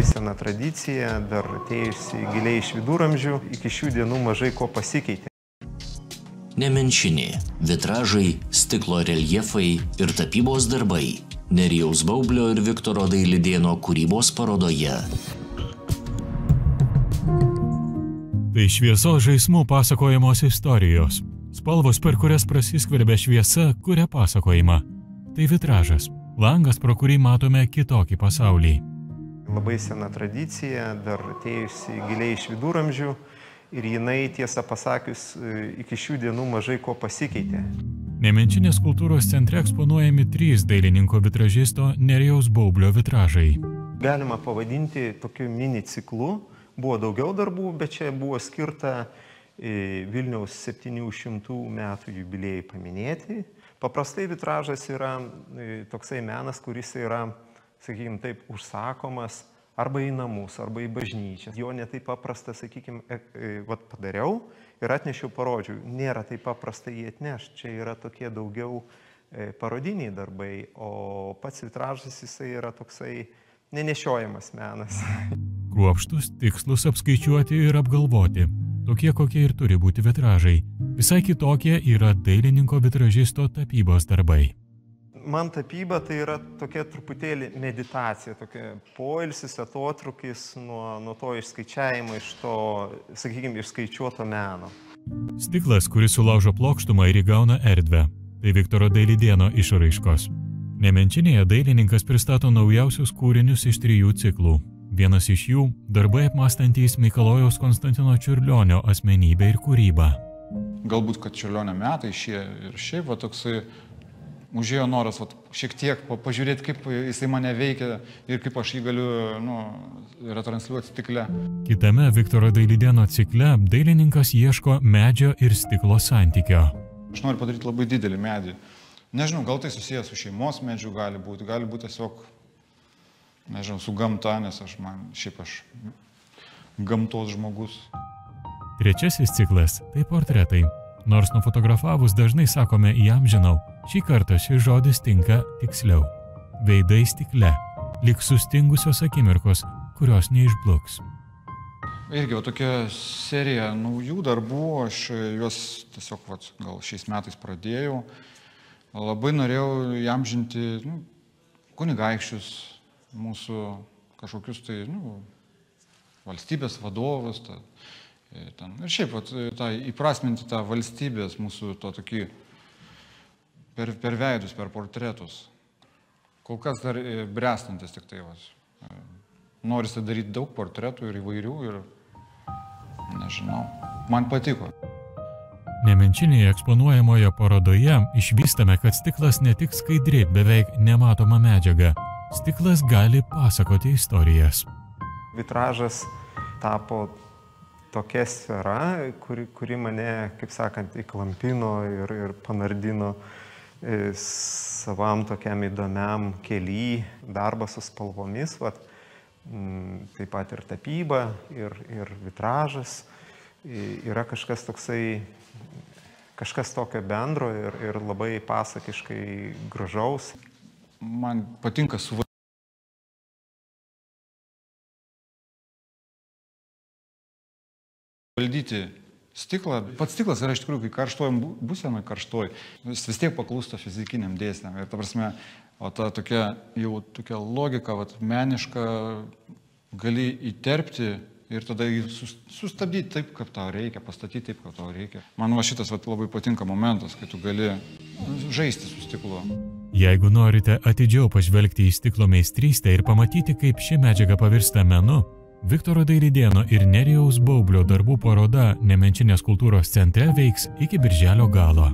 labai sena tradicija, dar atėjusi giliai iš viduramžių, iki šių dienų mažai ko pasikeitė. Nemenčinė, vitražai, stiklo reljefai ir tapybos darbai Nerijaus Baublio ir Viktoro Dailidėno kūrybos parodoje. Tai šviesos žaismų pasakojamos istorijos. Spalvos, per kurias prasiskverbia šviesa, kuria pasakojimą. Tai vitražas, langas, pro kurį matome kitokį pasaulį. Labai sena tradicija, dar atėjusi giliai iš viduramžių ir jinai, tiesą pasakius, iki šių dienų mažai ko pasikeitė. Nemenčinės kultūros centre eksponuojami 3 dailininko vitražisto Nerijaus Baublio vitražai. Galima pavadinti tokiu mini ciklu. Buvo daugiau darbų, bet čia buvo skirta Vilniaus 700 metų jubiliejai paminėti. Paprastai vitražas yra toksai menas, kuris yra, sakykime taip, užsakomas arba į namus, arba į bažnyčią. Jo netaip paprasta, sakykime, padariau ir atnešiau, parodžiau. Nėra taip paprasta jį atnešti. Čia yra tokie daugiau parodiniai darbai, o pats vitražas jisai yra toksai nenešiojamas menas. Kruopštūs, tikslus, apskaičiuoti ir apgalvoti. Tokie, kokie ir turi būti vitražai. Visai kitokie yra dailininko vitražisto tapybos darbai. Man tapyba tai yra tokia truputėlį meditacija, tokia poilsis, atotrūkis nuo to išskaičiavimo, iš to, sakykime, išskaičiuoto meno. Stiklas, kuris sulaužo plokštumą ir įgauna erdvę. Tai Viktoro Dailidėno išraiškos. Nemenčinėje dailininkas pristato naujausius kūrinius iš 3 ciklų. Vienas iš jų – darbai apmąstantys Mikalojaus Konstantino Čiurlionio asmenybę ir kūrybą. Galbūt, kad Čiurlionio metai šie ir šiaip toksai užėjo noras šiek tiek pažiūrėti, kaip jisai mane veikia ir kaip aš jį galiu retransliuoti stikle. Kitame Viktoro Dailidėno cikle dailininkas ieško medžio ir stiklo santykio. Aš noriu padaryti labai didelį medį. Nežinau, gal tai susijęs su šeimos medžiu gali būti tiesiog, nežinau, su gamta, nes aš gamtos žmogus. Trečiasis ciklas – tai portretai. Nors nufotografavus dažnai sakome įamžinau, šį kartą šis žodis tinka tiksliau. Veidai stikle, lyg sustingusios akimirkos, kurios neišbluks. Irgi tokia serija naujų darbų, aš juos tiesiog gal šiais metais pradėjau. Labai norėjau įamžinti kunigaikščius, mūsų kažkokius tai valstybės vadovus. Ir šiaip įprasminti tą valstybės mūsų to tokį per veidus, per portretus. Kol kas dar bręstantis tik tai. Norisi daryti daug portretų ir įvairių ir nežinau, man patiko. Nemenčinėje eksponuojamoje parodoje išvystame, kad stiklas ne tik skaidri, beveik nematoma medžiaga. Stiklas gali pasakoti istorijas. Vitražas tapo tokia sfera, kuri mane, kaip sakant, įklampino ir panardino savam tokiam įdomiam kely, darbas su spalvomis, taip pat ir tapyba, ir vitražas. Yra kažkas toksai, kažkas tokio bendro ir labai pasakiškai gražaus. Man patinka suvaldyti stiklą. Pats stiklas yra iš tikrųjų, kai karštojam būsenoj karštoj, jis vis tiek paklūsta fizikiniam dėsniam. Ir ta prasme, ta tokia jau tokia logika, meniška, gali įterpti ir tada jį sustabdyti taip, kaip tau reikia, pastatyti taip, kaip tau reikia. Man šitas labai patinka momentas, kai tu gali žaisti su stiklu. Jeigu norite atidžiau pažvelgti į stiklo meistrystę ir pamatyti, kaip ši medžiaga pavirsta menu, Viktoro Dailidėno ir Nerijaus Baublio darbų paroda Nemenčinės kultūros centre veiks iki birželio galo.